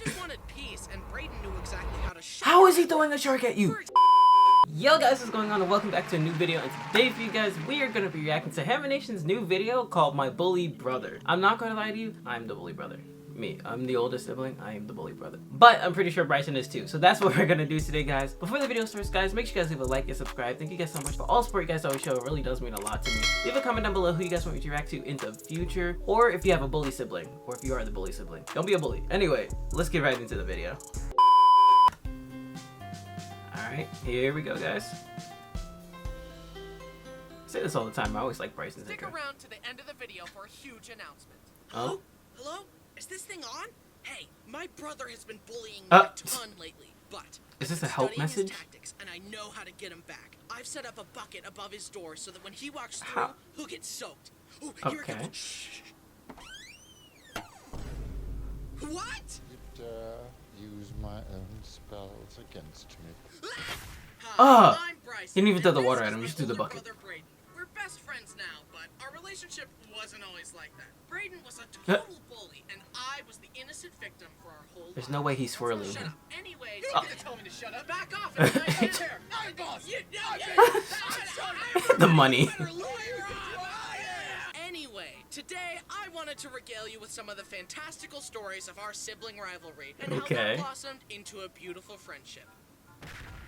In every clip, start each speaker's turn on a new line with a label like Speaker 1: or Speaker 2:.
Speaker 1: just wanted peace, and Brayden knew exactly how to shut
Speaker 2: How
Speaker 1: it
Speaker 2: is he
Speaker 1: down.
Speaker 2: throwing a shark at you? Yo guys, what's going on and welcome back to a new video, and today for you guys we are going to be reacting to Haminations' new video called My Bully Brother. I'm not going to lie to you, I'm the bully brother. I'm the oldest sibling, I am the bully brother. But I'm pretty sure Bryson is too, so that's what we're going to do today guys. Before the video starts guys, make sure you guys leave a like and subscribe. Thank you guys so much for all support you guys always show, it really does mean a lot to me. Leave a comment down below who you guys want me to react to in the future, or if you have a bully sibling, or if you are the bully sibling. Don't be a bully. Anyway, let's get right into the video. Alright, here we go guys. I say this all the time, I always like Bryson's
Speaker 1: Stick
Speaker 2: intro.
Speaker 1: around to the end of the video for a huge announcement.
Speaker 2: Oh?
Speaker 1: Hello? Is this thing on? Hey, my brother has been bullying me a ton lately, but
Speaker 2: is this a
Speaker 1: I've been
Speaker 2: help
Speaker 1: studying his
Speaker 2: message?
Speaker 1: tactics, and I know how to get him back. I've set up a bucket above his door so that when he walks through, he'll get soaked. Ooh, here it
Speaker 2: Okay.
Speaker 1: goes. Shh. What?
Speaker 3: You'd use my own spells against me.
Speaker 1: Hi, I'm Bryson.
Speaker 2: He didn't even throw the
Speaker 1: and
Speaker 2: water
Speaker 1: this
Speaker 2: at him,
Speaker 1: is
Speaker 2: he just
Speaker 1: my
Speaker 2: threw the
Speaker 1: older
Speaker 2: bucket.
Speaker 1: brother, Brayden. We're best friends now, but our relationship wasn't always like that. Brayden was a total bully, and I was the innocent victim for our whole
Speaker 2: There's
Speaker 1: life.
Speaker 2: no way he's swirling
Speaker 1: Shut
Speaker 2: him.
Speaker 1: up. Anyway, you don't get to tell me to shut up. Back off and I chair. I'm boss.
Speaker 2: The money.
Speaker 1: Anyway, today I wanted to regale you with some of the fantastical stories of our sibling rivalry and how that blossomed into a beautiful friendship.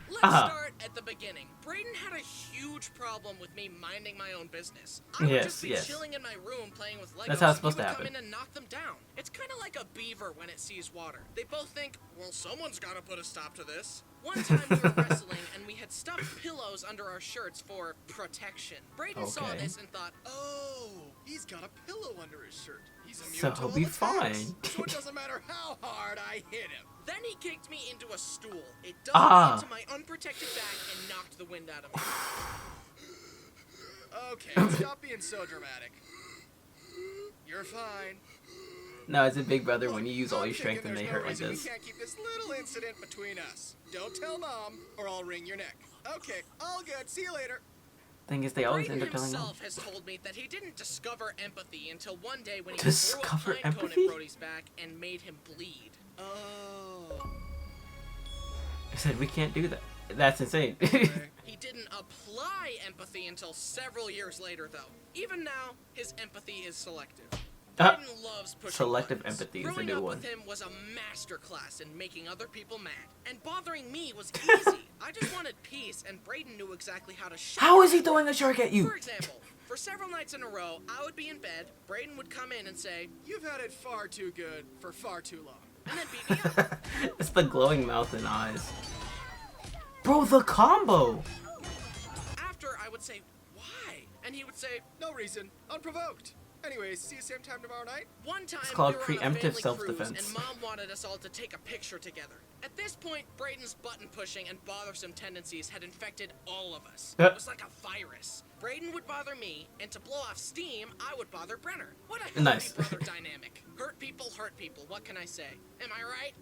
Speaker 1: Let's start at the beginning. Brayden had a huge problem with me minding my own business. I would just be chilling in my room playing with Legos.
Speaker 2: That's how it's supposed
Speaker 1: and
Speaker 2: to
Speaker 1: he would
Speaker 2: happen.
Speaker 1: come in and knock them down. It's kind of like a beaver when it sees water. They both think, well, someone's got to put a stop to this. One time we were wrestling and we had stuffed pillows under our shirts for protection. Brayden saw this and thought, oh, he's got a pillow under his shirt. He's immune
Speaker 2: So
Speaker 1: to
Speaker 2: he'll
Speaker 1: all
Speaker 2: be
Speaker 1: attacks.
Speaker 2: fine.
Speaker 1: So it doesn't matter how hard I hit him. Then he kicked me into a stool. It dug into my unprotected back and knocked the wind out of me. Okay, stop being so dramatic. You're fine.
Speaker 2: No, it's a big brother when you use all your strength and they hurt like
Speaker 1: We
Speaker 2: this.
Speaker 1: can't keep this little incident between us. Don't tell Mom, or I'll wring your neck. Okay, all good. See you later.
Speaker 2: Thing is, they always end
Speaker 1: Brayden
Speaker 2: up telling them.
Speaker 1: himself has told me that he didn't discover empathy until one day when he
Speaker 2: Discover
Speaker 1: threw a pine cone
Speaker 2: empathy?
Speaker 1: at Brody's back and made him bleed. Oh.
Speaker 2: I said we can't do that. That's insane.
Speaker 1: He didn't apply empathy until several years later, though. Even now, his empathy is selective. Brayden loves pushing
Speaker 2: Selective
Speaker 1: buttons.
Speaker 2: empathy is the
Speaker 1: Growing
Speaker 2: new
Speaker 1: up
Speaker 2: one.
Speaker 1: with him was a masterclass in making other people mad, and bothering me was easy. I just wanted peace, and Brayden knew exactly how to shut
Speaker 2: How
Speaker 1: it
Speaker 2: is he
Speaker 1: down.
Speaker 2: throwing a shark at you?
Speaker 1: For example, for several nights in a row, I would be in bed, Brayden would come in and say, "You've had it far too good for far too long," and then beat me up.
Speaker 2: It's the glowing mouth and eyes. Bro, the combo!
Speaker 1: After, I would say, "Why?" And he would say, "No reason, unprovoked." Anyways, see you same time tomorrow night? One time,
Speaker 2: It's called
Speaker 1: we were on a
Speaker 2: preemptive
Speaker 1: family
Speaker 2: self-defense.
Speaker 1: cruise, and Mom wanted us all to take a picture together. At this point, Brayden's button-pushing and bothersome tendencies had infected all of us. It was like a virus. Brayden would bother me, and to blow off steam, I would bother Brenner. What a healthy brother dynamic. Hurt people, what can I say? Am I right?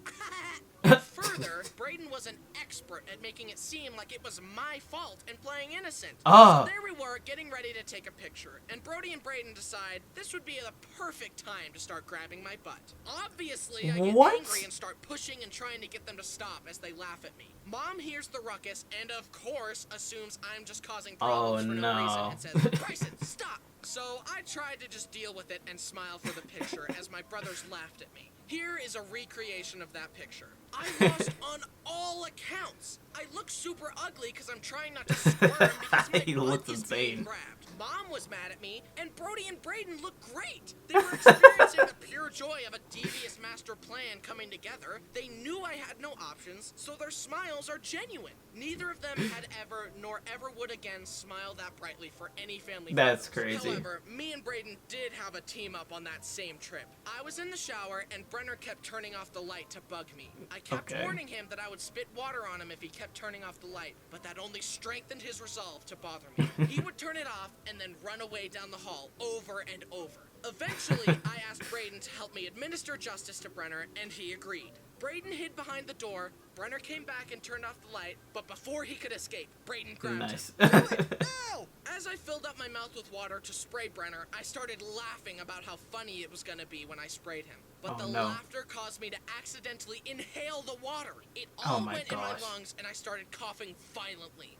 Speaker 1: Further, Brayden was an expert at making it seem like it was my fault and playing innocent. So there we were, getting ready to take a picture, and Brody and Brayden decide this would be the perfect time to start grabbing my butt. Obviously, I get angry and start pushing and trying to get them to stop as they laugh at me. Mom hears the ruckus and, of course, assumes I'm just causing problems for no reason and says, "Bryson, stop!" So I tried to just deal with it and smile for the picture as my brothers laughed at me. Here is a recreation of that picture. I lost on all accounts. I look super ugly because I'm trying not to squirm because my butt is being grabbed. Mom was mad at me, and Brody and Brayden looked great. They were experiencing the pure joy of a devious master plan coming together. They knew I had no options, so their smiles are genuine. Neither of them had ever, nor ever would again, smile that brightly for any family.
Speaker 2: That's crazy.
Speaker 1: However, me and Brayden did have a team up on that same trip. I was in the shower, and Brenner kept turning off the light to bug me. I kept warning him that I would spit water on him if he kept turning off the light, but that only strengthened his resolve to bother me. He would turn it off and then run away down the hall over and over. Eventually, I asked Brayden to help me administer justice to Brenner, and he agreed. Brayden hid behind the door, Brenner came back and turned off the light, but before he could escape, Brayden grabbed him. No! As I filled up my mouth with water to spray Brenner, I started laughing about how funny it was gonna be when I sprayed him. But the laughter caused me to accidentally inhale the water. It all went in my lungs, and I started coughing violently.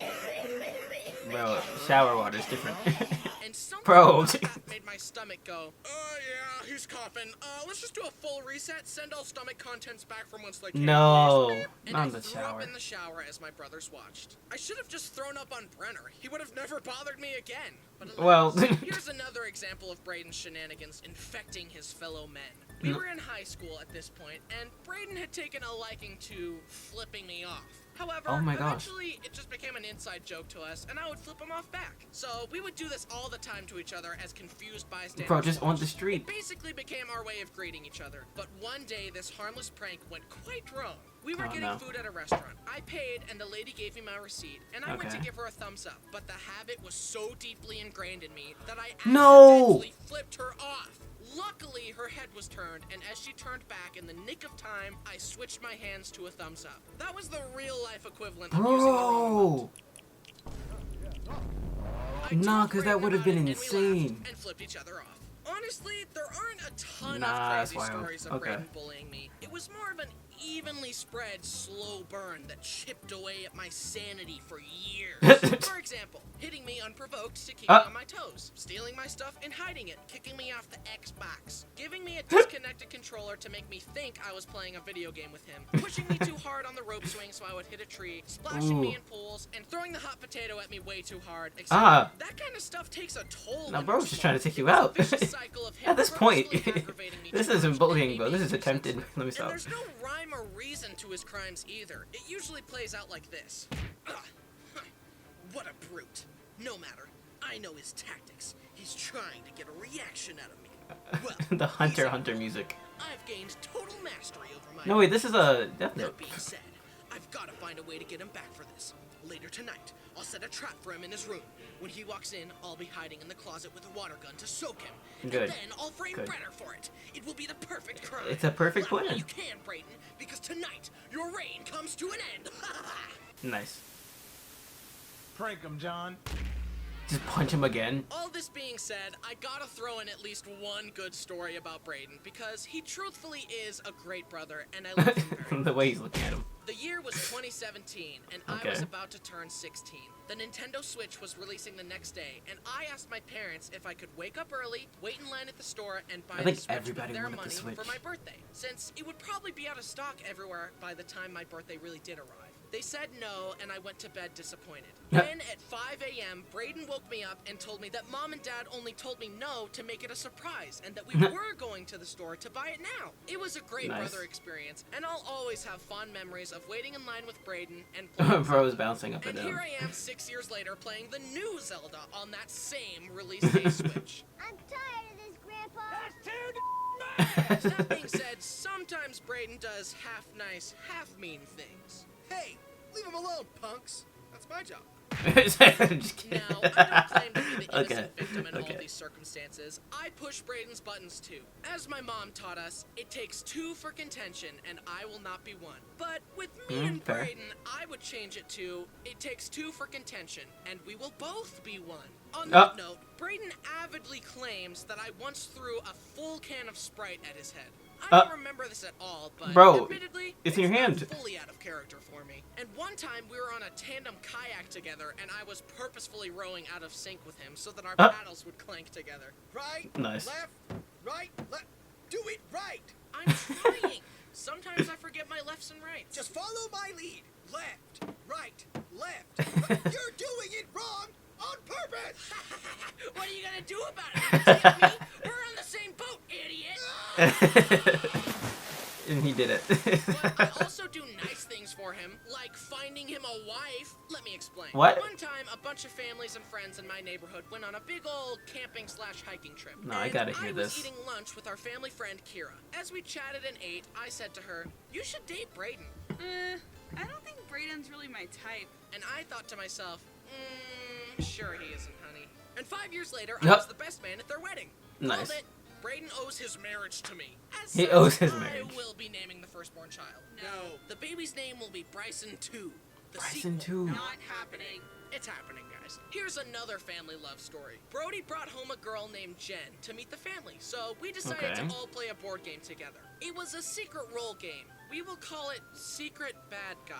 Speaker 2: Bro, shower water is different.
Speaker 1: And something
Speaker 2: Bro,
Speaker 1: about that made my stomach go, yeah, he's coughing. Let's just do a full reset, send all stomach contents back from whence they came.
Speaker 2: No,
Speaker 1: and
Speaker 2: not
Speaker 1: I
Speaker 2: in the
Speaker 1: threw
Speaker 2: shower.
Speaker 1: up in the shower as my brothers watched. I should have just thrown up on Brenner. He would have never bothered me again. But
Speaker 2: Well,
Speaker 1: here's another example of Brayden's shenanigans infecting his fellow men. We were in high school at this point, and Brayden had taken a liking to flipping me off. However, eventually it just became an inside joke to us, and I would flip him off back. So we would do this all the time to each other as confused bystanders.
Speaker 2: Bro, just on the street.
Speaker 1: It basically became our way of greeting each other. But one day, this harmless prank went quite wrong. We were getting food at a restaurant. I paid, and the lady gave me my receipt, and I went to give her a thumbs up. But the habit was so deeply ingrained in me that I accidentally flipped her off. Luckily, her head was turned, and as she turned back in the nick of time, I switched my hands to a thumbs up. That was the real-life equivalent of using the wrong emote.
Speaker 2: Nah, because that would have been insane.
Speaker 1: And flipped each other off. Honestly, there aren't a ton of crazy stories of Brayden bullying me. It was more of an evenly spread, slow burn that chipped away at my sanity for years. For example, hitting me unprovoked to keep me on my toes, stealing my stuff and hiding it, kicking me off the Xbox, giving me a disconnected controller to make me think I was playing a video game with him, pushing me too hard on the rope swing so I would hit a tree, splashing me in pools, and throwing the hot potato at me way too hard. That kind of stuff takes a toll.
Speaker 2: Now, bro's just trying to take you out. At this point, this isn't bullying, bro. This is attempted. Let me stop.
Speaker 1: And there's no rhyme or reason to his crimes either. It usually plays out like this. What a brute. No matter. I know his tactics. He's trying to get a reaction out of me. Well,
Speaker 2: the Hunter music.
Speaker 1: I've gained total mastery over my...
Speaker 2: No, wait, this is a Death Note.
Speaker 1: That being said, I've got to find a way to get him back for this. Later tonight, I'll set a trap for him in his room. When he walks in, I'll be hiding in the closet with a water gun to soak him.
Speaker 2: Good.
Speaker 1: And then I'll frame Brenner for it. It will be the perfect crime.
Speaker 2: It's a perfect plan.
Speaker 1: You can, Brayden, because tonight your reign comes to an end.
Speaker 2: Nice.
Speaker 4: Prank him, John.
Speaker 2: Just punch him again.
Speaker 1: All this being said, I gotta throw in at least one good story about Brayden, because he truthfully is a great brother, and I love him very much.
Speaker 2: The way he's looking at him.
Speaker 1: The year was 2017, and I was about to turn 16. The Nintendo Switch was releasing the next day, and I asked my parents if I could wake up early, wait in line at the store, and buy the Switch with their money for my birthday, since it would probably be out of stock everywhere by the time my birthday really did arrive. They said no, and I went to bed disappointed. Then at 5 a.m., Brayden woke me up and told me that Mom and Dad only told me no to make it a surprise, and that we were going to the store to buy it now. It was a great brother experience, and I'll always have fond memories of waiting in line with Brayden and playing.
Speaker 2: Bro is bouncing up and down.
Speaker 1: And here I am 6 years later playing the new Zelda on that same release day Switch.
Speaker 5: I'm tired of this, Grandpa.
Speaker 4: That's too
Speaker 1: That being said, sometimes Brayden does half nice, half mean things. Hey, leave him alone, punks. That's my job.
Speaker 2: Just kidding.
Speaker 1: Now, I don't claim to be the innocent victim in all these circumstances. I push Brayden's buttons too. As my mom taught us, it takes two for contention, and I will not be one. But with me and Brayden, I would change it to, it takes two for contention, and we will both be one. On that note, Brayden avidly claims that I once threw a full can of Sprite at his head. I don't remember this at all, but admittedly,
Speaker 2: it's in your hand.
Speaker 1: Fully out of character for me. And one time we were on a tandem kayak together, and I was purposefully rowing out of sync with him so that our paddles would clank together. Right,
Speaker 2: nice.
Speaker 1: Left, right, left. Do it right. I'm trying. Sometimes I forget my lefts and rights. Just follow my lead. Left, right, left. You're doing it wrong on purpose. What are you gonna do about it? Take me? We're on the same boat, idiot.
Speaker 2: And he did it.
Speaker 1: But I also do nice things for him, like finding him a wife. Let me explain.
Speaker 2: What?
Speaker 1: One time, a bunch of families and friends in my neighborhood went on a big old camping/hiking trip.
Speaker 2: No, I gotta hear this.
Speaker 1: I was eating lunch with our family friend Kira. As we chatted and ate, I said to her, "You should date Brayden."
Speaker 6: I don't think Brayden's really my type.
Speaker 1: And I thought to myself, sure he isn't, honey. And 5 years later, I was the best man at their wedding.
Speaker 2: Nice.
Speaker 1: Called it. Brayden owes his marriage to me. As
Speaker 2: He
Speaker 1: such,
Speaker 2: owes his marriage.
Speaker 1: I will be naming the firstborn child.
Speaker 6: No.
Speaker 1: The baby's name will be Bryson 2. The
Speaker 2: Bryson
Speaker 1: sequel.
Speaker 2: 2.
Speaker 6: Not happening.
Speaker 1: It's happening, guys. Here's another family love story. Brody brought home a girl named Jen to meet the family, so we decided
Speaker 2: Okay.
Speaker 1: to all play a board game together. It was a secret role game. We will call it Secret Bad Guy.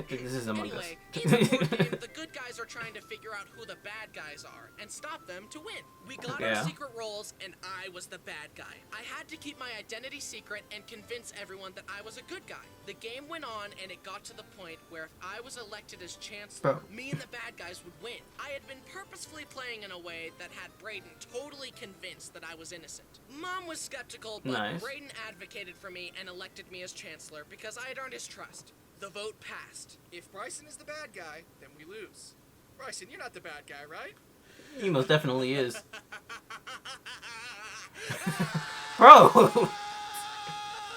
Speaker 2: This is Among
Speaker 1: Anyway,
Speaker 2: Us.
Speaker 1: in the board game, the good guys are trying to figure out who the bad guys are and stop them to win. We got
Speaker 2: Yeah.
Speaker 1: our secret roles, and I was the bad guy. I had to keep my identity secret and convince everyone that I was a good guy. The game went on, and it got to the point where if I was elected as chancellor,
Speaker 2: Bro.
Speaker 1: me and the bad guys would win. I had been purposefully playing in a way that had Brayden totally convinced that I was innocent. Mom was skeptical, but
Speaker 2: Nice.
Speaker 1: Brayden advocated for me and elected me as chancellor because I had earned his trust. The vote passed.
Speaker 7: If Bryson is the bad guy, then we lose. Bryson, you're not the bad guy, right?
Speaker 2: He most definitely is. Bro!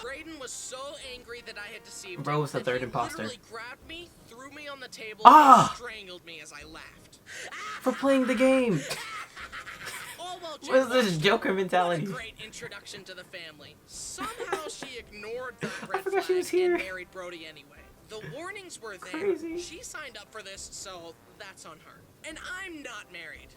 Speaker 1: Brayden was so angry that I had deceived
Speaker 2: Bro
Speaker 1: him
Speaker 2: was the
Speaker 1: that
Speaker 2: third
Speaker 1: he
Speaker 2: imposter.
Speaker 1: literally grabbed me, threw me on the table,
Speaker 2: Ah!
Speaker 1: and strangled me as I laughed.
Speaker 2: For playing the game!
Speaker 1: All while
Speaker 2: What is
Speaker 1: Jen
Speaker 2: this
Speaker 1: watched.
Speaker 2: Joker
Speaker 1: What a
Speaker 2: mentality?
Speaker 1: great introduction to the family. Somehow she ignored the red
Speaker 2: forgot she was
Speaker 1: flag
Speaker 2: here.
Speaker 1: and married Brody anyway. The warnings were there.
Speaker 2: Crazy.
Speaker 1: She signed up for this, so that's on her. And I'm not married.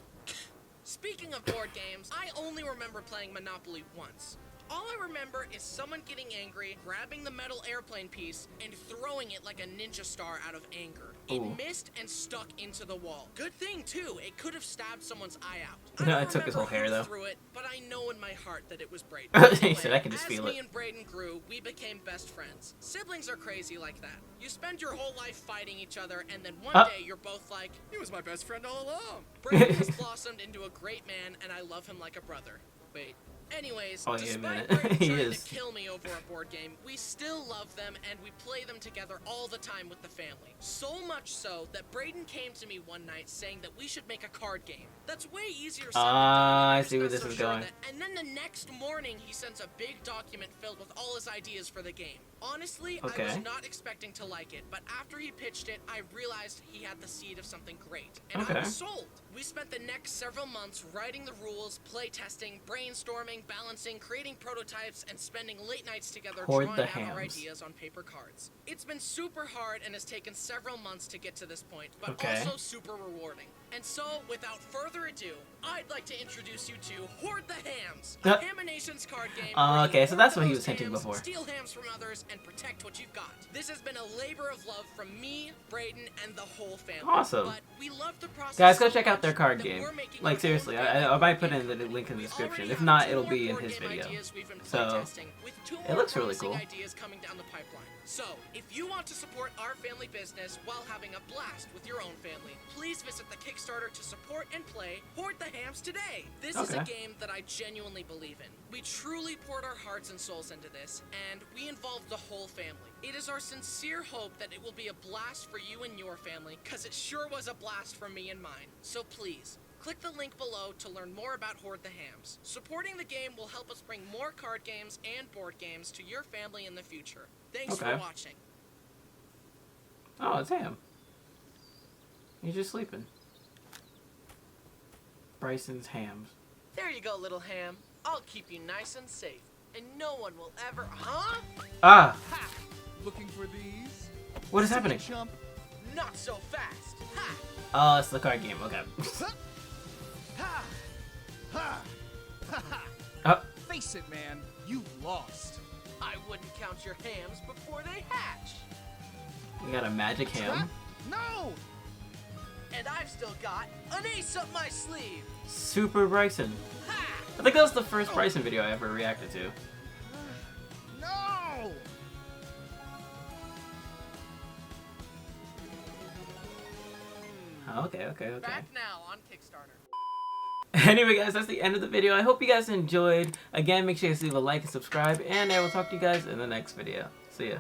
Speaker 1: Speaking of board games, I only remember playing Monopoly once. All I remember is someone getting angry, grabbing the metal airplane piece, and throwing it like a ninja star out of anger. It
Speaker 2: Ooh.
Speaker 1: missed and stuck into the wall. Good thing, too, it could have stabbed someone's eye out.
Speaker 2: No,
Speaker 1: I
Speaker 2: it
Speaker 1: don't
Speaker 2: took his whole
Speaker 1: remember
Speaker 2: hair,
Speaker 1: who
Speaker 2: though.
Speaker 1: threw it, but I know in my heart that it was Brayden.
Speaker 2: He said, "I can just feel
Speaker 1: as
Speaker 2: it."
Speaker 1: me and Brayden grew, we became best friends. Siblings are crazy like that. You spend your whole life fighting each other, and then one day you're both like,
Speaker 7: He was my best friend all along.
Speaker 1: Brayden has blossomed into a great man, and I love him like a brother. Wait. Anyways,
Speaker 2: Oh, yeah,
Speaker 1: despite
Speaker 2: man.
Speaker 1: Brayden
Speaker 2: He
Speaker 1: trying
Speaker 2: is.
Speaker 1: to kill me over a board game, we still love them and we play them together all the time with the family. So much so that Brayden came to me one night saying that we should make a card game. That's way easier said than done.
Speaker 2: Ah, I
Speaker 1: I'm
Speaker 2: see where
Speaker 1: just
Speaker 2: this
Speaker 1: not
Speaker 2: is
Speaker 1: so sure
Speaker 2: going.
Speaker 1: that- And then the next morning, he sends a big document filled with all his ideas for the game. Honestly, I was
Speaker 2: Okay.
Speaker 1: not expecting to like it, but after he pitched it, I realized he had the seed of something great, and I
Speaker 2: Okay.
Speaker 1: was sold. We spent the next several months writing the rules, play testing, brainstorming, balancing, creating prototypes, and spending late nights together
Speaker 2: Hoard
Speaker 1: drawing
Speaker 2: the
Speaker 1: out our
Speaker 2: hams.
Speaker 1: ideas on paper cards. It's been super hard and has taken several months to get to this point, but
Speaker 2: Okay.
Speaker 1: also super rewarding. And so, without further ado, I'd like to introduce you to Hoard the Hams, a Haminations card game. where you
Speaker 2: okay, so
Speaker 1: hoard
Speaker 2: that's what he
Speaker 1: those
Speaker 2: was hinting
Speaker 1: hams,
Speaker 2: before.
Speaker 1: Steal hams from others and protect what you've got. This has been a labor of love from me, Brayden, and the whole family.
Speaker 2: Awesome.
Speaker 1: But we love the process.
Speaker 2: Guys, go
Speaker 1: so
Speaker 2: check out their
Speaker 1: much
Speaker 2: card
Speaker 1: that
Speaker 2: game.
Speaker 1: we're making
Speaker 2: Like,
Speaker 1: our
Speaker 2: seriously,
Speaker 1: own
Speaker 2: I
Speaker 1: family
Speaker 2: might put
Speaker 1: board
Speaker 2: in the
Speaker 1: game.
Speaker 2: link in the
Speaker 1: We
Speaker 2: description.
Speaker 1: already
Speaker 2: If
Speaker 1: have
Speaker 2: not,
Speaker 1: 2
Speaker 2: it'll
Speaker 1: more
Speaker 2: be in
Speaker 1: board
Speaker 2: his
Speaker 1: game
Speaker 2: video.
Speaker 1: ideas we've been
Speaker 2: So,
Speaker 1: playtesting, with 2
Speaker 2: it
Speaker 1: more
Speaker 2: looks really
Speaker 1: promising
Speaker 2: cool.
Speaker 1: ideas coming down the pipeline. So, if you want to support our family business while having a blast with your own family, please visit the Kickstarter to support and play Hoard the Hams today. This is a
Speaker 2: Okay.
Speaker 1: game that I genuinely believe in. We truly poured our hearts and souls into this, and we involved the whole family. It is our sincere hope that it will be a blast for you and your family, because it sure was a blast for me and mine. So please, click the link below to learn more about Hoard the Hams. Supporting the game will help us bring more card games and board games to your family in the future. Thanks
Speaker 2: Okay.
Speaker 1: for watching.
Speaker 2: Oh, it's him. He's just sleeping. Bryson's hams.
Speaker 1: There you go, little ham. I'll keep you nice and safe, and no one will ever... Huh?
Speaker 2: Ah!
Speaker 7: Looking for these?
Speaker 2: What is happening?
Speaker 7: Chump.
Speaker 1: Not so fast. Ha!
Speaker 2: Oh, it's the card game. Okay.
Speaker 7: Ha! Ha! Ha ha!
Speaker 2: Oh,
Speaker 7: Face it, man. You lost.
Speaker 1: I wouldn't count your hams before they hatch.
Speaker 2: we got a magic ham.
Speaker 7: No!
Speaker 1: And I've still got an ace up my sleeve.
Speaker 2: Super Bryson.
Speaker 1: Ha!
Speaker 2: I think that was the first Bryson video I ever reacted to.
Speaker 7: No!
Speaker 2: Okay.
Speaker 1: Back now on Kickstarter.
Speaker 2: Anyway, guys, that's the end of the video. I hope you guys enjoyed. Again, make sure you guys leave a like and subscribe, and I will talk to you guys in the next video. See ya.